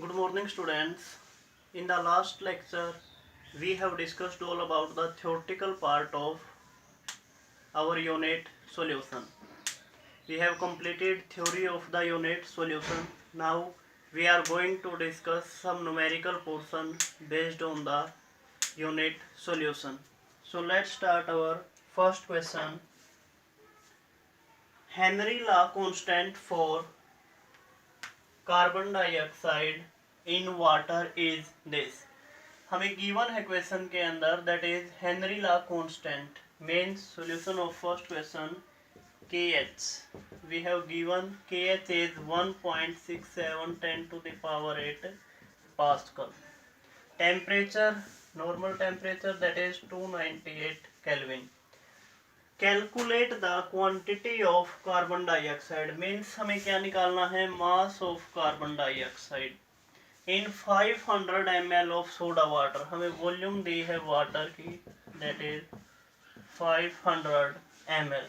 Good morning, students. In the last lecture, we have discussed all about the theoretical part of our unit solution. We have completed theory of the unit solution. Now we are going to discuss some numerical portion based on the unit solution. So let's start our first question. Henry law constant for carbon dioxide in water is this. हमें given है question के अंदर that is Henry law constant means solution of first question के H we have given के H is 1.67 10 to the power 8 pascal. Temperature normal temperature that is 298 kelvin. Calculate the quantity of carbon dioxide means हमें क्या निकालना है, mass of carbon dioxide in 500 ml of soda water. हमें volume दी है water की that is 500 ml.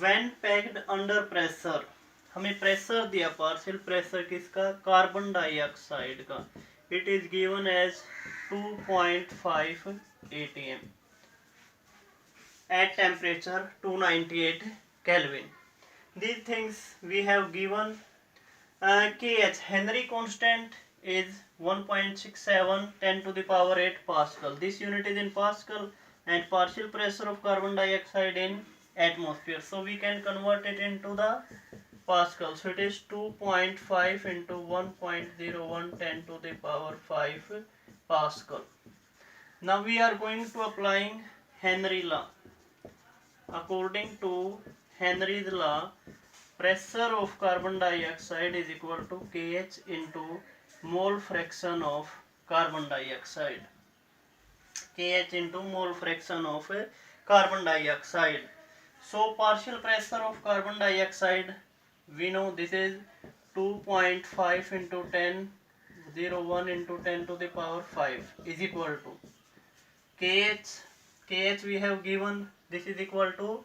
When packed under pressure हमें pressure दिया, पार्शियल प्रेशर किसका, कार्बन डाइऑक्साइड का. It is given as 2.5 atm at temperature 298 Kelvin. These things we have given. Kh Henry constant is 1.67 10 to the power 8 Pascal. This unit is in Pascal and partial pressure of carbon dioxide in atmosphere. So we can convert it into the Pascal. So it is 2.5 into 1.01 10 to the power 5 Pascal. Now we are going to applying Henry law. According to Henry's law, pressure of carbon dioxide is equal to Kh into mole fraction of carbon dioxide. Kh into mole fraction of carbon dioxide. So partial pressure of carbon dioxide, we know this is 2.5 into 10 01 into 10 to the power 5 is equal to Kh we have given, this is equal to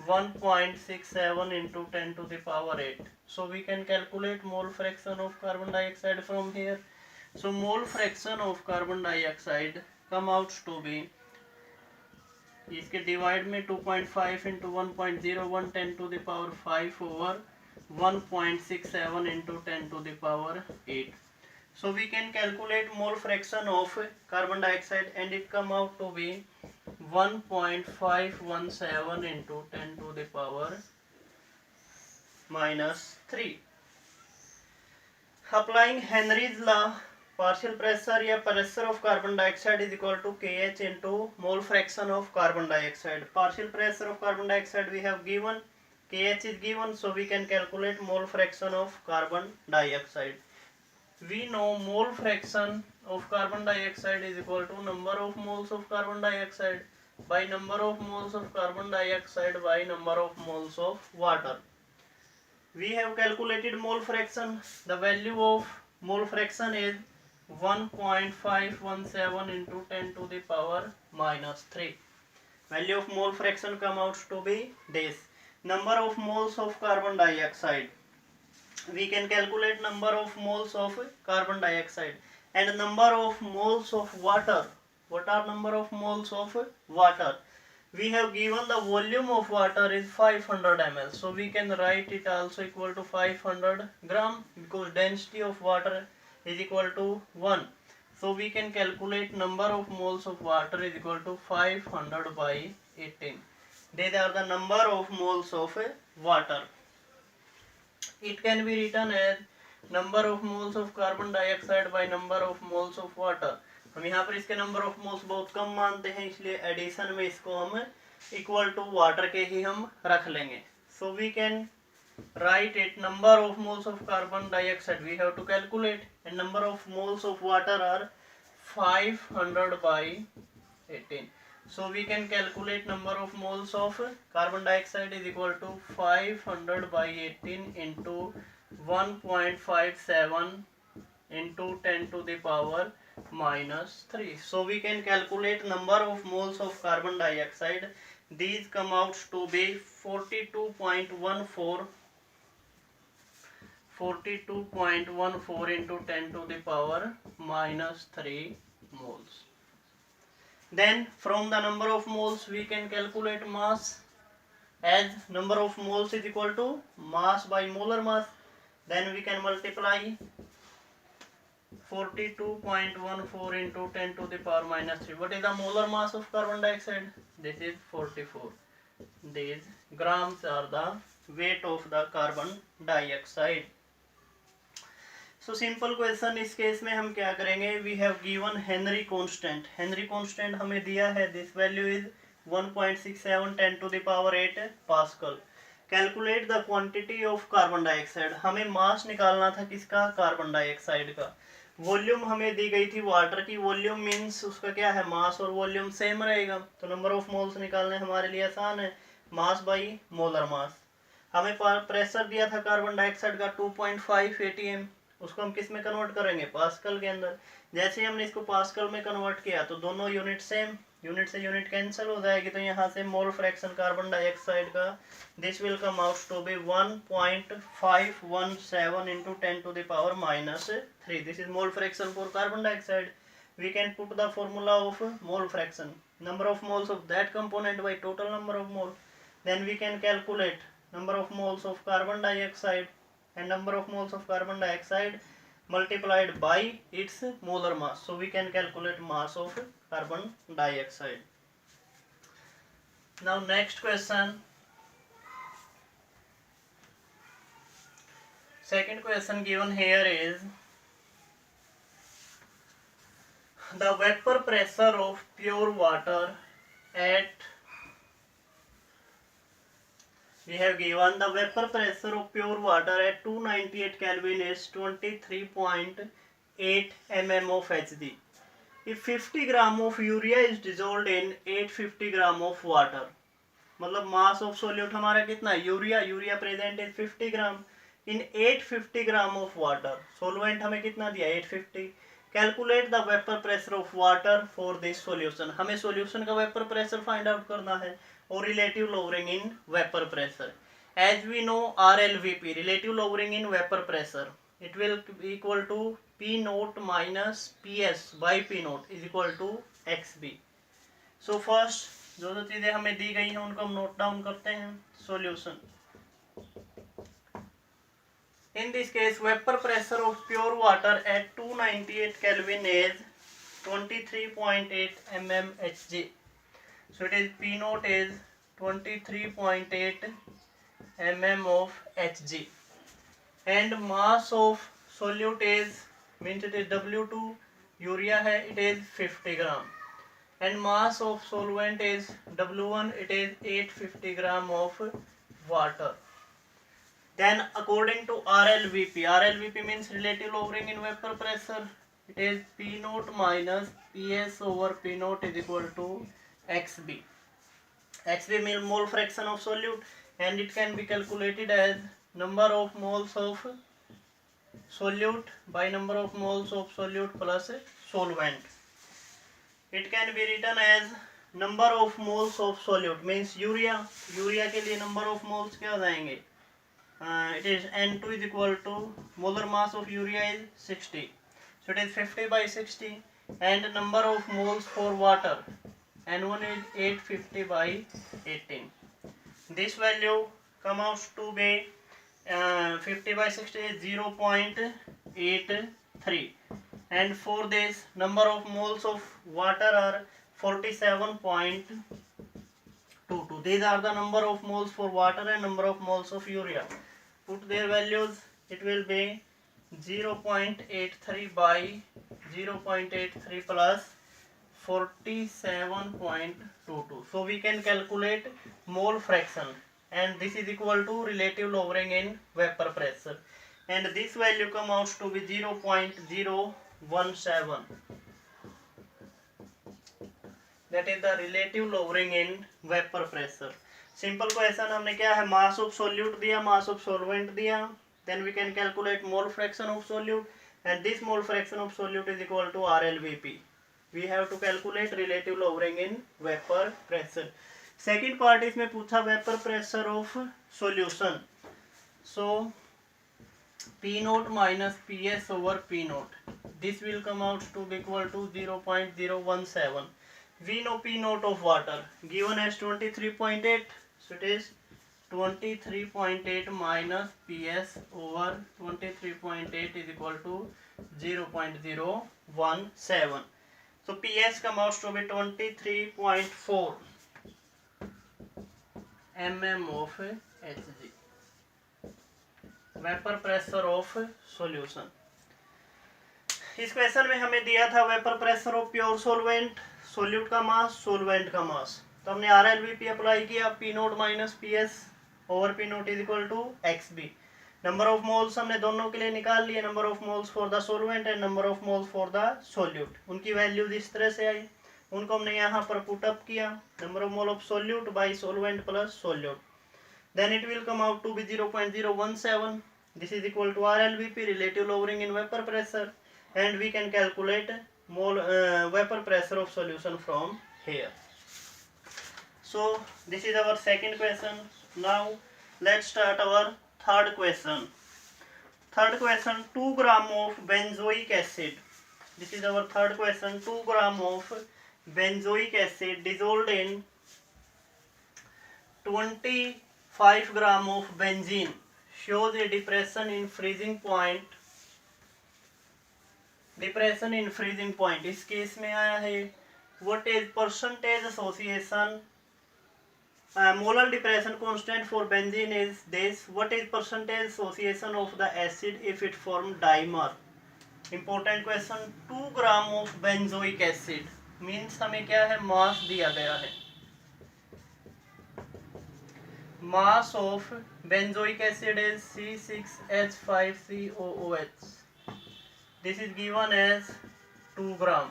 1.67 into 10 to the power 8. So we can calculate mole fraction of carbon dioxide from here. So mole fraction of carbon dioxide come out to be, इसके divide में 2.5 into 1.01 10 to the power 5 over 1.67 into 10 to the power 8. So we can calculate mole fraction of carbon dioxide and it come out to be 1.517 into 10 to the power -3. Applying Henry's law, partial pressure या pressure of carbon dioxide is equal to Kh into mole fraction of carbon dioxide. Partial pressure of carbon dioxide we have given, Kh is given, so we can calculate mole fraction of carbon dioxide. We know mole fraction of carbon dioxide is equal to number of moles of carbon dioxide by number of moles of carbon dioxide by number of moles of water. We have calculated mole fraction. The value of mole fraction is 1.517 into 10 to the power -3. Value of mole fraction come out to be this. Number of moles of carbon dioxide, we can calculate number of moles of carbon dioxide and number of moles of water. What are number of moles of water? We have given the volume of water is 500 ml, so we can write it also equal to 500 gram because density of water is equal to 1. So we can calculate number of moles of water is equal to 500 by 18. These are the number of moles of water. It can be written as number of moles of carbon dioxide by number of moles of water. हम यहाँ पर इसके number of moles बहुत कम मानते हैं, इसलिए addition में इसको हम इक्वल टू वाटर के ही हम रख लेंगे. So we can write it number of moles of carbon dioxide we have to calculate and number of moles of water are 500 by 18. So we can calculate number of moles of carbon dioxide is equal to 500 by 18 into 1.57 into 10 to the power -3. So we can calculate number of moles of carbon dioxide. These come out to be 42.14 42.14 into 10 to the power minus 3 moles. Then from the number of moles we can calculate mass, as number of moles is equal to mass by molar mass. Then we can multiply 42.14 into 10 to the power minus 3. What is the molar mass of carbon dioxide? This is 44. These grams are the weight of the carbon dioxide. So simple question, इस case में हम क्या करेंगे? We have given Henry constant. Henry constant हमें दिया है. This value is 1.67 10 to the power 8 Pascal. Calculate the quantity of carbon dioxide. हमें मास निकालना था किसका? कार्बन डाइऑक्साइड का. वॉल्यूम हमें दी गई थी वाटर की. वॉल्यूम मीन्स उसका क्या है? मास और वॉल्यूम सेम रहेगा. तो नंबर ऑफ मोल्स निकालने हमारे लिए आसान है. Mass by molar mass. हमें प्रेशर दिया था कार्बन डाइऑक्साइड का 2.5 atm. उसको हम किस में कन्वर्ट करेंगे? पास्कल के अंदर. जैसे ही हमने इसको पास्कल में कन्वर्ट किया तो दोनों यूनिट सेम, यूनिट से यूनिट कैंसिल हो जाएगी. तो यहाँ से मोल फ्रैक्शन कार्बन डाइऑक्साइड का this will come out to be 1.517 into 10 to the power minus 3. This is mole fraction for carbon dioxide. We can put the formula of mole fraction, number of moles of that component by total number of moles. Then we can calculate number of moles of carbon dioxide and number of moles of carbon dioxide multiplied by its molar mass. So we can calculate mass of carbon dioxide. Now next question. Second question given here is the vapor pressure of pure water at, we have given the vapor pressure of pure water at 298 Kelvin is 23.8 mm of Hg. If 50 gram of urea is dissolved in 850 gram of water, मतलब mass of solute हमारा कितना है? Urea present is 50 gram in 850 gram of water. Solvent हमें कितना दिया? 850. Calculate the vapour pressure of water for this solution. हमें solution का vapour pressure find out करना है और relative lowering in vapour pressure. As we know RLVP, relative lowering in vapour pressure, it will equal to P0 minus PS by P0 is equal to XB. So first जो जो चीजें हमें दी गई हैं उनको हम नोट डाउन करते हैं. Solution. In this case, vapor pressure of pure water at 298 Kelvin is 23.8 mm Hg. So it is P0 is 23.8 mm of Hg. And mass of solute is, means it is W2, urea है, it is 50 gram. And mass of solvent is W1, it is 850 gram of water. Then according to RLVP means relative lowering in vapor pressure, it is P0 minus PS over P0 is equal to XB. XB means mole fraction of solute, and it can be calculated as number of moles of solute by number of moles of solute plus solvent. It can be written as number of moles of solute means urea के लिए number of moles क्या हो जाएंगे? It is N2 is equal to molar mass of urea is 60. So it is 50 by 60, and number of moles for water N1 is 850 by 18. This value come out to be 50 by 60 is 0.83, and for this number of moles of water are 47.22. These are the number of moles for water and number of moles of urea. Put their values, it will be 0.83 by 0.83 plus 47.22. So we can calculate mole fraction, and this is equal to relative lowering in vapor pressure, and this value come out to be 0.017. That is the relative lowering in vapor pressure. Simple question हमने क्या है? Mass of solute दिया, mass of solvent दिया. Then we can calculate mole fraction of solute, and this mole fraction of solute is equal to RLVP. We have to calculate relative lowering in vapour pressure. Second part इसमें पूछा vapour pressure of solution. So P naught minus PS over P naught. This will come out to be equal to 0.017. We know P naught of water given as 23.8. So it is 23.8 minus PS over 23.8 is equal to 0.017. So PS comes out to be 23.4 mm of Hg. Vapour pressure of solution. इस question में हमें दिया था vapour pressure of pure solvent, solute का मास, solvent का मास। तो हमने RLVP अप्लाई किया, P naught minus PS over P naught is equal to XB। Number of moles हमने दोनों के लिए निकाल लिए, number of moles for the solvent and number of moles for the solute. उनकी वैल्यूज इस तरह से आई, उनको हमने यहाँ पर पुट अप किया, number of mole of solute by solvent plus solute, then it will come out to be 0.017. This is equal to RLVP, relative lowering in vapor pressure, and we can calculate vapor pressure of solution from here. So this is our second question. Now let's start our third question. Third question, 2 gram of benzoic acid. This is our third question. 2 gram of benzoic acid dissolved in 25 gram of benzene shows a depression in freezing point. Depression in freezing point इस case में आया है what is percentage association, molar depression constant for benzene is this, what is percentage association of the acid if it form dimer. Important question, 2 gram of benzoic acid means हमें क्या है, मास दिया गया है, mass of benzoic acid is C6H5COOH. This is given as 2 gram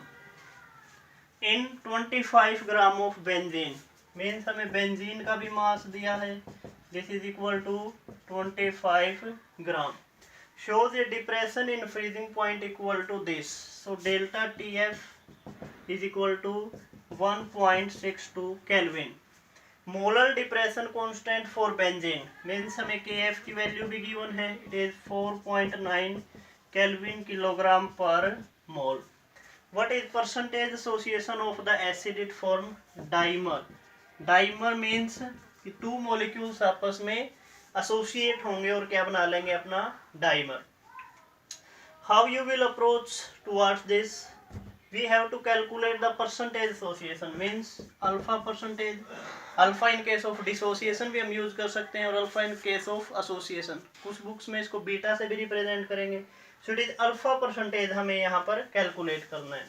in 25 gram of benzene means हमें benzene का भी मास दिया है, this is equal to 25 gram. Shows a depression in freezing point equal to this. So delta TF is equal to 1.62 Kelvin. Molar depression constant for benzene means हमें KF की value भी given है, it is 4.9 Kelvin kilogram per mole. What is percentage association of the acid it form dimer. Dimer means कि 2 molecules आपस में associate होंगे और क्या बना लेंगे, अपना dimer. How you will approach towards this, we have to calculate the percentage association means alpha percentage. Alpha in case of dissociation भी हम यूज कर सकते हैं और alpha in case of association. कुछ बुक्स में इसको बीटा से भी रिप्रेजेंट करेंगे. सो इट इज अल्फा परसेंटेज हमें यहाँ पर कैलकुलेट करना है.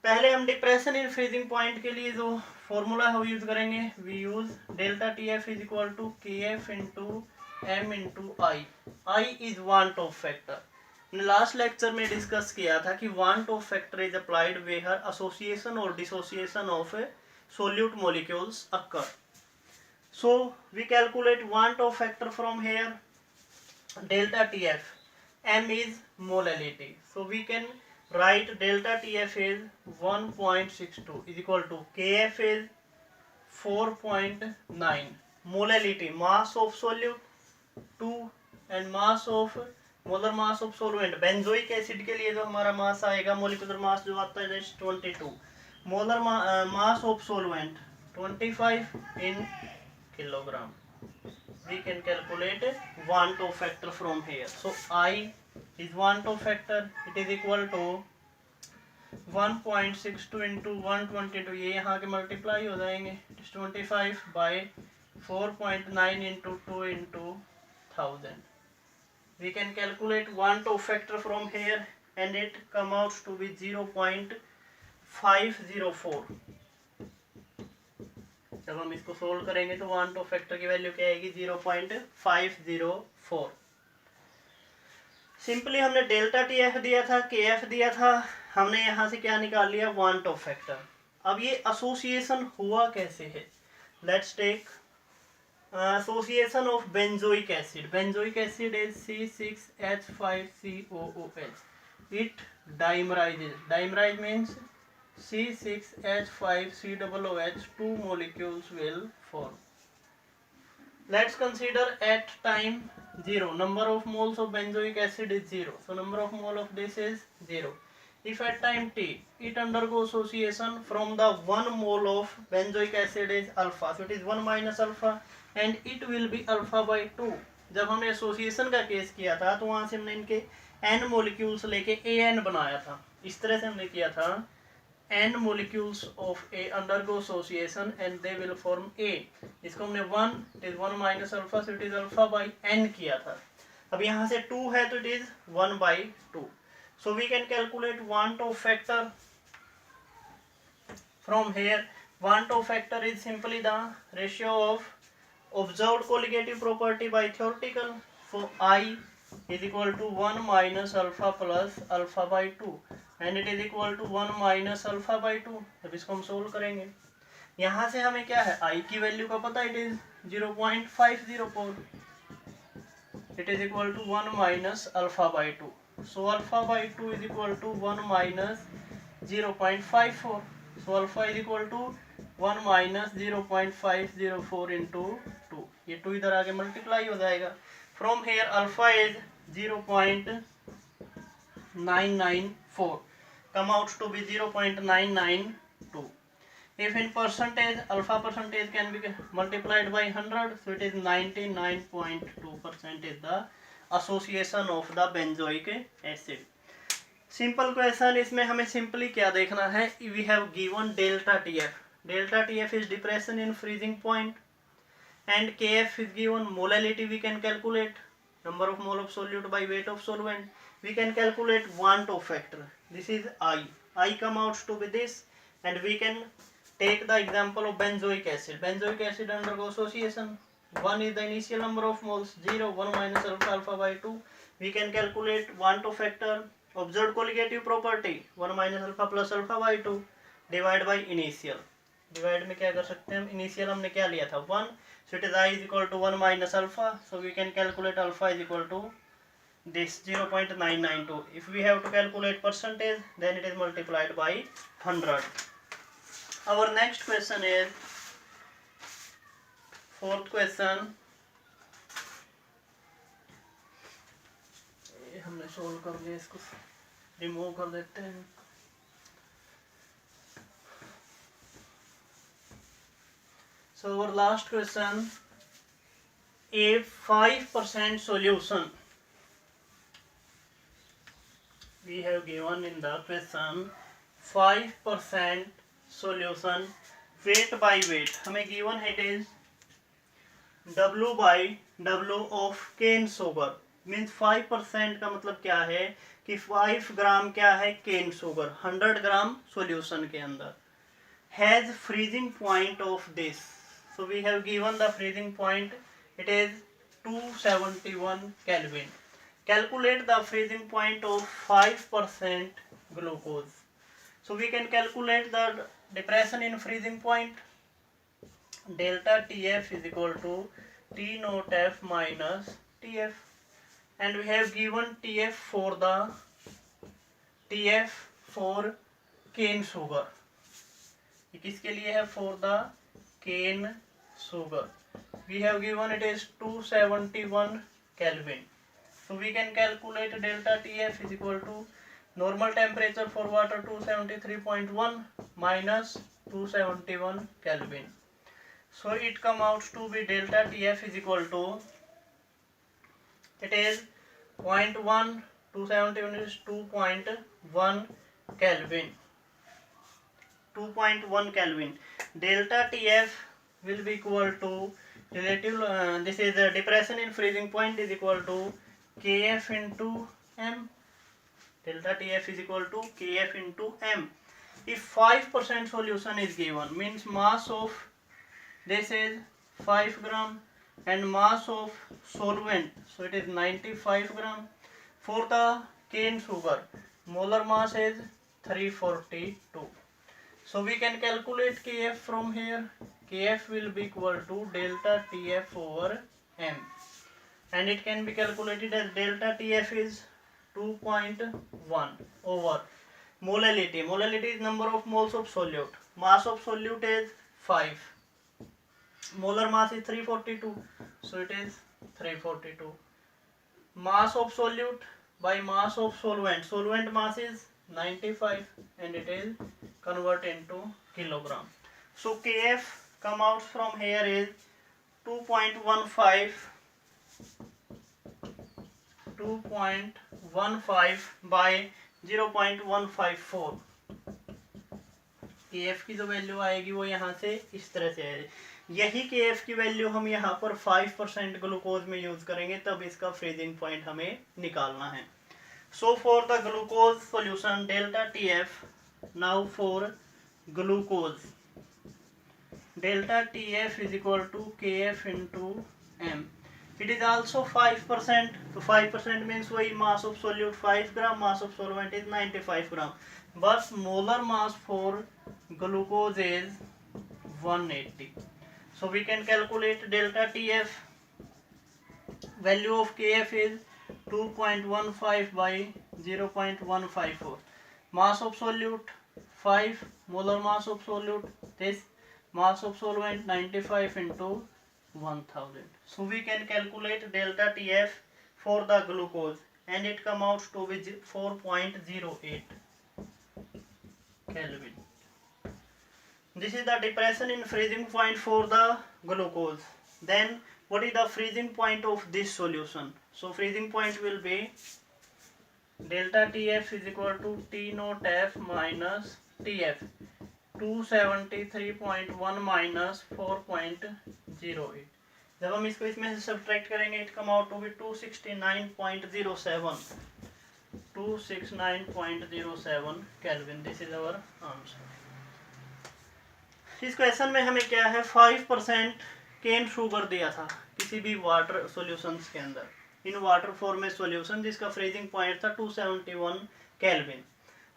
पहले हम डिप्रेशन इन फ्रीजिंग पॉइंट के लिए जो फॉर्मूला है वो यूज करेंगे. We use delta TF is equal to KF into M into i. I is van't of factor. Last lecture में डिस्कस किया था कि van't of factor is applied where association और dissociation of solute molecules occur. So we calculate want of factor from here. Delta TF, M is molality, so we can write delta TF is 1.62 is equal to KF is 4.9, molality mass of solute 2 and mass of molar mass of solvent. Benzoic acid के लिए जो हमारा मास आएगा, molecular mass जो आता है 22, molar mass of solvent 25 in kilogram. We can calculate want of factor from here. So I is want of factor, it is equal to 1.62 into 122, ये यहाँ के मल्टीप्लाई हो जाएंगे, it is 25 by 4.9 into 2 into 1000. We can calculate want of factor from here and it come out to be 0.504. जब हम इसको solve करेंगे तो want of factor की वैल्यू क्या आएगी, 0.504. सिंपली हमने डेल्टा TF दिया था, KF दिया था, हमने यहाँ से क्या निकाल लिया, want of factor. अब ये एसोसिएशन हुआ कैसे है, let's take association of benzoic acid. Benzoic acid is C6H5COOH. It dimerizes. Dimerize means C6H5COOH. 2 molecules will form. Let's consider at time 0. Number of moles of benzoic acid is 0. So number of mole of this is 0. If at time t it undergoes association, from the 1 mole of benzoic acid is alpha, so it is 1 minus alpha and it will be alpha by 2. जब हमने association का case किया था तो वहां से हमने इनके n मोलिक्यूल्स लेके an बनाया था, इस तरह से हमने किया था n molecules of A undergo association and they will form A. इसको हमने 1, it is 1 minus alpha, so it is alpha by n किया था. अब यहाँ से 2 है तो it is 1 by 2. So we can calculate want of factor from here. Want of factor is simply the ratio of observed colligative property by theoretical. So I is equal to 1 minus alpha plus alpha by 2 and it is equal to 1 minus alpha by 2. अब इसको हम solve करेंगे. यहाँ से हमें क्या है, I की वैल्यू का पता, it is 0.504. It is equal to 1 minus alpha by 2. So alpha by 2 is equal to 1 minus 0.54. So alpha is equal to 1 minus 0.504 into 2. ये 2 इधर आगे मल्टीप्लाई हो जाएगा. From here alpha is 0.994, come out to be 0.992. If in percentage, alpha percentage can be multiplied by 100, so it is 99.2% is the association of the benzoic acid. Simple question. इसमें हमें simply क्या देखना है, we have given delta TF. Delta TF is depression in freezing point and Kf is given. Molality we can calculate, number of mole of solute by weight of solvent. We can calculate want of factor. This is I come out to be this, and we can take the example of benzoic acid. Benzoic acid undergo association. 1 is the initial number of moles, 0, 1 minus alpha, alpha by 2. We can calculate want of factor. Observed colligative property, 1 minus alpha plus alpha by 2 divide by initial. Divide में क्या कर सकते हैं हम, initial हमने क्या लिया था 1, so it is I is equal to 1 minus alpha, so we can calculate alpha is equal to this 0.992. If we have to calculate percentage, then it is multiplied by 100. Our next question is fourth question. ये हमने solve कर लिया, इसको remove कर देते हैं. So our last question, a 5% solution. We have given in the question 5% solution weight by weight. हमें given it is W by W of cane sugar. Means 5% का मतलब क्या है कि 5 ग्राम क्या है cane sugar 100 ग्राम solution के अंदर has freezing point of this. So we have given the freezing point, it is 271 Kelvin. Calculate the freezing point of 5% glucose. So we can calculate the depression in freezing point. Delta TF is equal to T naught F minus TF, and we have given TF for cane sugar. ये किसके लिए है, for the cane sugar. We have given it is 271 Kelvin. So we can calculate delta TF is equal to normal temperature for water 273.1 minus 271 Kelvin. So it come out to be delta TF is equal to, it is 0.1, 271 is 2.1 Kelvin. 2.1 Kelvin. Delta TF will be equal to relative, this is the depression in freezing point is equal to Kf into M. Delta TF is equal to Kf into M. If 5% solution is given, means mass of this is 5 gram and mass of solvent, so it is 95 gram. For the cane sugar, molar mass is 342. So we can calculate Kf from here. Kf will be equal to delta TF over M, and it can be calculated as delta TF is 2.1 over molality. Molality is number of moles of solute. Mass of solute is 5. Molar mass is 342, so it is 342. mass of solute by mass of solvent. Solvent mass is 95 and it is converted into kilogram. So Kf come out from here is 2.15 by 0.154. Kf की जो value आएगी वो यहाँ से इस तरह से आएगी. यही Kf की वैल्यू हम यहाँ पर 5% ग्लूकोज में यूज करेंगे, तब इसका फ्रीजिंग पॉइंट हमें निकालना है. So for the glucose solution delta TF, now for glucose delta TF is equal to KF into M. It is also 5%. So 5% means वही mass of solute 5 gram, mass of solvent is 95 gram. But molar mass for glucose is 180. So we can calculate delta TF. Value of KF is 2.15 by 0.154. Mass of solute 5, molar mass of solute this. Mass of solvent 95 into 1000. So we can calculate delta TF for the glucose and it comes out to be 4.08 Kelvin. This is the depression in freezing point for the glucose. Then what is the freezing point of this solution? So freezing point will be delta TF is equal to T naught F minus TF. 273.1 minus 4.08. जब हम इसको इसमें से subtract करेंगे it come out to be 269.07 kelvin. This is our answer. इस question में हमें क्या है 5% केन शुगर दिया था किसी भी वाटर सॉल्यूशंस के अंदर इन वाटर फॉर्म में सॉल्यूशन जिसका फ्रीजिंग पॉइंट था 271 केल्विन.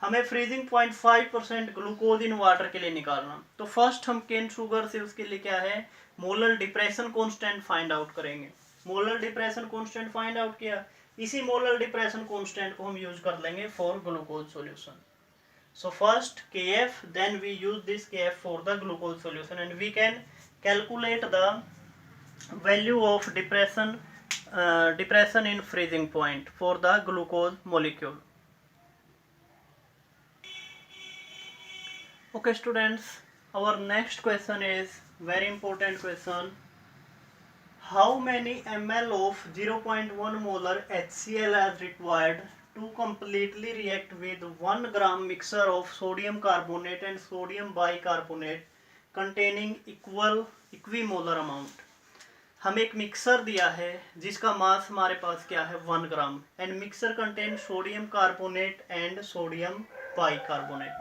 हमें freezing point 5% glucose in water के लिए निकालना. तो फर्स्ट हम केन शुगर से उसके लिए क्या है molar depression constant find out करेंगे. Molar depression constant find out किया, इसी मोलर डिप्रेशन कांस्टेंट को हम यूज कर लेंगे for glucose solution. So first Kf, then we use this Kf for the glucose solution and we can calculate the value of depression in freezing point for the glucose molecule. Okay students, our next question is very important question. How many ml of 0.1 molar HCl is required to completely react with 1 gram mixture of sodium carbonate and sodium bicarbonate containing equimolar amount? हमें एक mixer दिया है जिसका मास हमारे पास क्या है 1 gram and mixer contain sodium carbonate and sodium bicarbonate.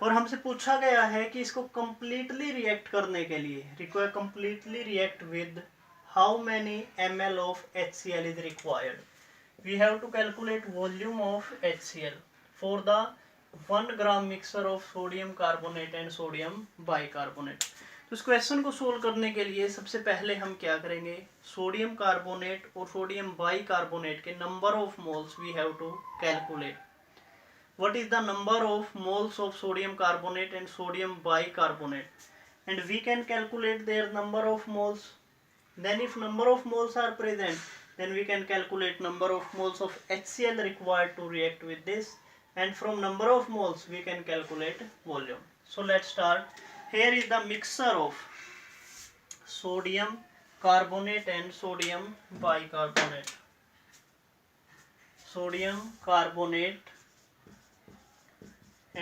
और हमसे पूछा गया है कि इसको कंप्लीटली रिएक्ट करने के लिए require completely react with how many ml of HCl is required. We have to calculate volume of HCl for the 1 gram mixture of sodium carbonate and sodium bicarbonate. तो इस क्वेश्चन को solve करने के लिए सबसे पहले हम क्या करेंगे सोडियम कार्बोनेट और सोडियम बाइकार्बोनेट के number of moles we have to calculate. What is the number of moles of sodium carbonate and sodium bicarbonate, and we can calculate their number of moles. Then if number of moles are present, then we can calculate number of moles of HCl required to react with this, and from number of moles we can calculate volume. So let's start. Here is the mixture of sodium carbonate and sodium bicarbonate. Sodium carbonate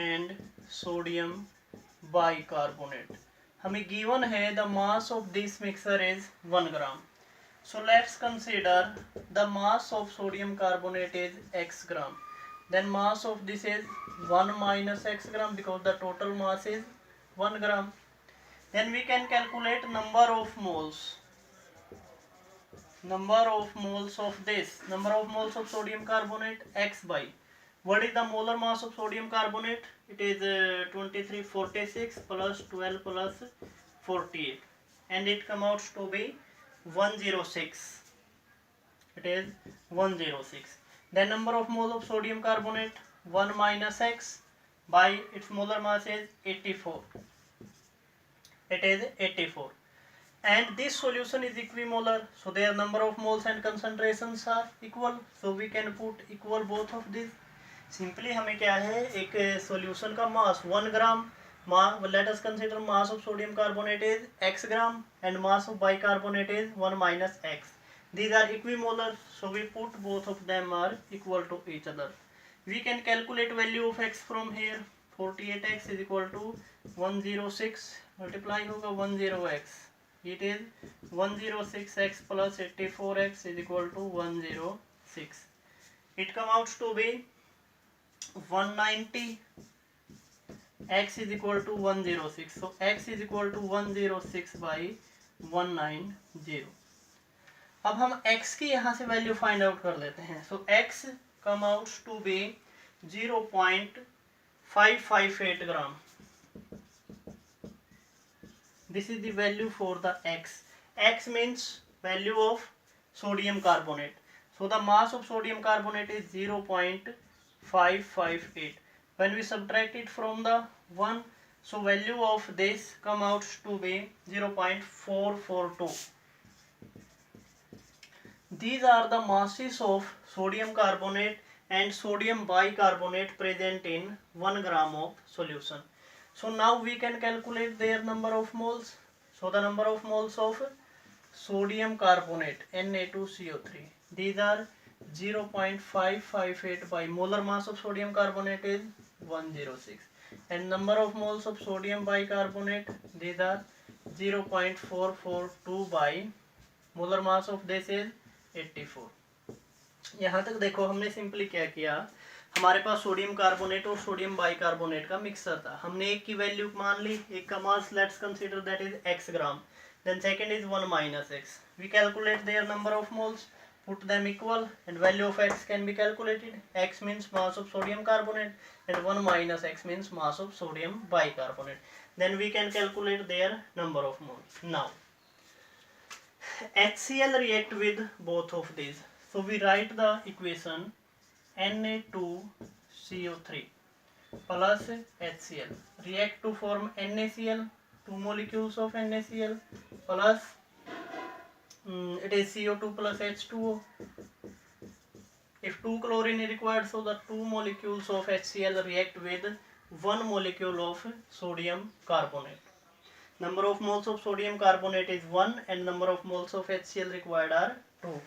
and sodium bicarbonate. हमें given है the mass of this mixture is 1 gram. So let's consider the mass of sodium carbonate is x gram. Then mass of this is 1 minus x gram because the total mass is 1 gram. Then we can calculate number of moles. Number of moles of this. Number of moles of sodium carbonate x by. What is the molar mass of sodium carbonate? It is 2346 plus 12 plus 48 and it comes out to be 106. It is 106. Then number of mole of sodium carbonate 1 minus x by its molar mass is 84. It is 84. and this solution is equimolar, so their number of moles and concentrations are equal, so we can put equal both of these. Simply हमें क्या है, एक solution का mass 1 gram, let us consider mass of sodium carbonate is x gram and mass of bicarbonate is 1 minus x. These are equimolar, so we put both of them are equal to each other. We can calculate value of x from here. 48x is equal to 106, multiply होगा 10x, it is 106x plus 84x is equal to 106. It comes out to be 190, x is equal to 106, so x is equal to 106 by 190. अब हम x की यहाँ से value find out कर लेते हैं. So x come out to be 0.558 gram. This is the value for the x. X means value of sodium carbonate. So the mass of sodium carbonate is 0.558. When we subtract it from the 1, so value of this come out to be 0.442. These are the masses of sodium carbonate and sodium bicarbonate present in 1 gram of solution. So now we can calculate their number of moles. So the number of moles of sodium carbonate Na2CO3. These are 0.558 by molar mass of sodium carbonate is 106. And number of moles of sodium bicarbonate, these are 0.442 by molar mass of this is 84. यहाँ तक देखो हमने simply क्या किया, हमारे पास sodium carbonate और sodium bicarbonate का मिक्सर था. हमने एक की वैल्यू मान ली, एक का mass let's consider that is x gram, then second is 1 minus x. We calculate their number of moles, put them equal, and value of x can be calculated. X means mass of sodium carbonate and 1 minus x means mass of sodium bicarbonate. Then we can calculate their number of moles. Now HCl react with both of these, so we write the equation Na2CO3 plus HCl react to form NaCl, 2 molecules of NaCl plus it is CO2 plus H2O. If 2 chlorine is required, so the 2 molecules of HCl react with 1 molecule of sodium carbonate. Number of moles of sodium carbonate is 1 and number of moles of HCl required are 2.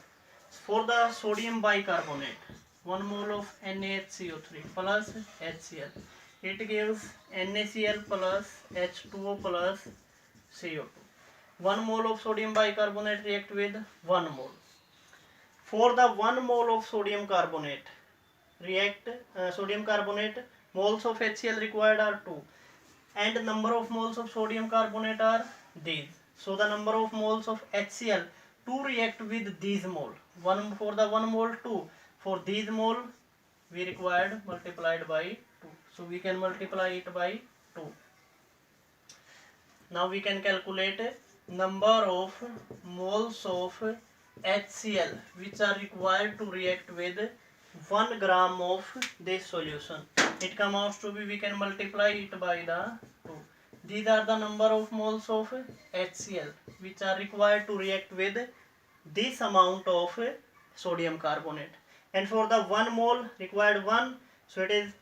For the sodium bicarbonate, 1 mole of NaHCO3 plus HCl, it gives NaCl plus H2O plus CO2. 1 mole of sodium bicarbonate react with 1 mole. For the 1 mole of sodium carbonate sodium carbonate, moles of HCl required are 2 and number of moles of sodium carbonate are these. So the number of moles of HCl to react with these mole, 1 for the 1 mole 2, for these mole we required multiplied by 2, so we can multiply it by 2. Now we can calculate number of moles of HCl which are required to react with 1 gram of this solution. It comes out to be, we can multiply it by the 2. These are the number of moles of HCl which are required to react with this amount of sodium carbonate, and for the 1 mole required 1, so it is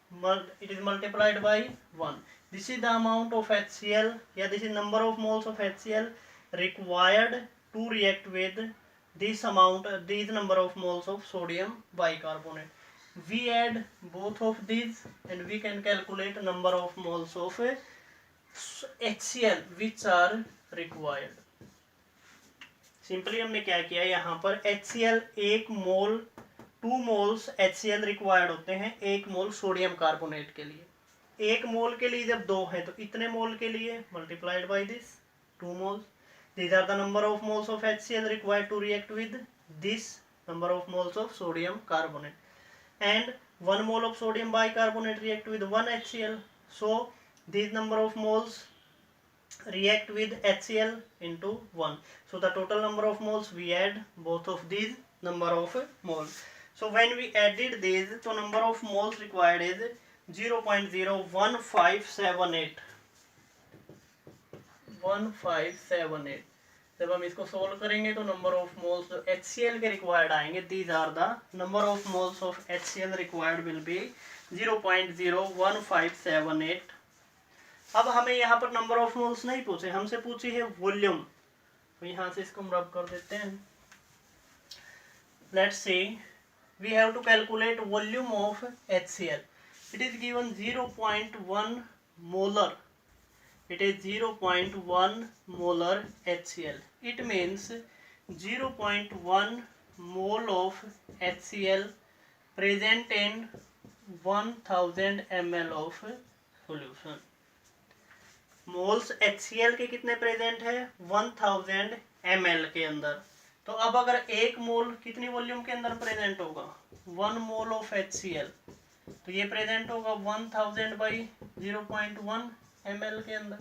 multiplied by 1. This is the amount of HCl, this is number of moles of HCl required to react with this number of moles of sodium bicarbonate. We add both of these and we can calculate number of moles of HCl which are required. Simply हमने क्या किया, यहाँ पर HCl 1 मोल 2 moles HCl required होते हैं 1 मोल sodium carbonate के लिए. 1 मोल के लिए जब 2 है तो इतने मोल के लिए multiplied by this 2 moles. These are the number of moles of HCl required to react with this number of moles of sodium carbonate, and 1 mole of sodium bicarbonate react with 1 HCl, so this number of moles react with HCl into 1, so the total number of moles we add both of these number of moles. So when we added these, so number of moles required is 0.01578. जब हम इसको solve करेंगे तो number of moles जो HCl के required आएंगे, these are the number of moles of HCl required will be 0.01578। अब हमें यहाँ पर नंबर ऑफ मोल्स नहीं पूछे, हमसे पूछी है वॉल्यूम, तो यहाँ से इसको हम रब कर देते हैं। Let's see, we have to calculate volume of HCl। It is given 0.1 molar. It is 0.1 molar HCl. It means 0.1 mole of HCl present in 1000 ml of solution. Moles HCl के कितने प्रेजेंट है? 1000 ml के अंदर। तो अब अगर एक मोल कितनी वॉल्यूम के अंदर प्रेजेंट होगा? 1 मोल ऑफ HCl, तो ये प्रेजेंट होगा 1000 बाई 0.1 ml के अंदर।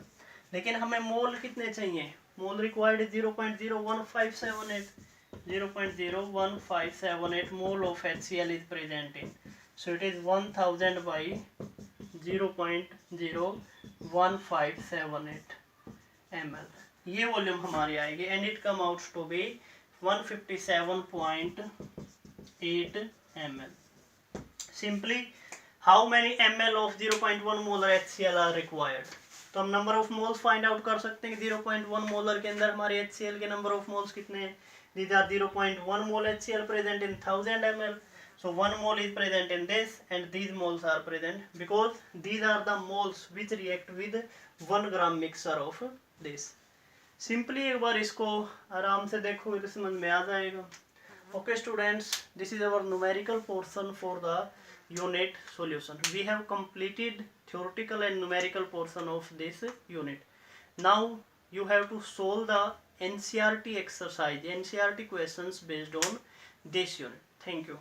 लेकिन हमें मोल कितने चाहिए? Mole required 0.01578, 0.01578 mole of HCl is present in, so it is 1000 by 0.01578 ml। ये वॉल्यूम हमारी आएगी and it come out to be 157.8 ml. Simply, how many ml of 0.1 molar HCl are required? तो हम number of moles find out कर सकते हैं कि 0.1 molar के अंदर हमारे HCl के नंबर ऑफ मोल्स कितने हैं? These are 0.1 mole HCl present in 1000 ml. So 1 mole is present in this and these moles are present because these are the moles which react with 1 gram mixture of this. Simply एक बार इसको आराम से देखो तो समझ में आ जाएगा। Okay students, this is our numerical portion for the unit solution. We have completed theoretical and numerical portion of this unit. Now you have to solve the NCERT exercise, NCERT questions based on this unit. Thank you.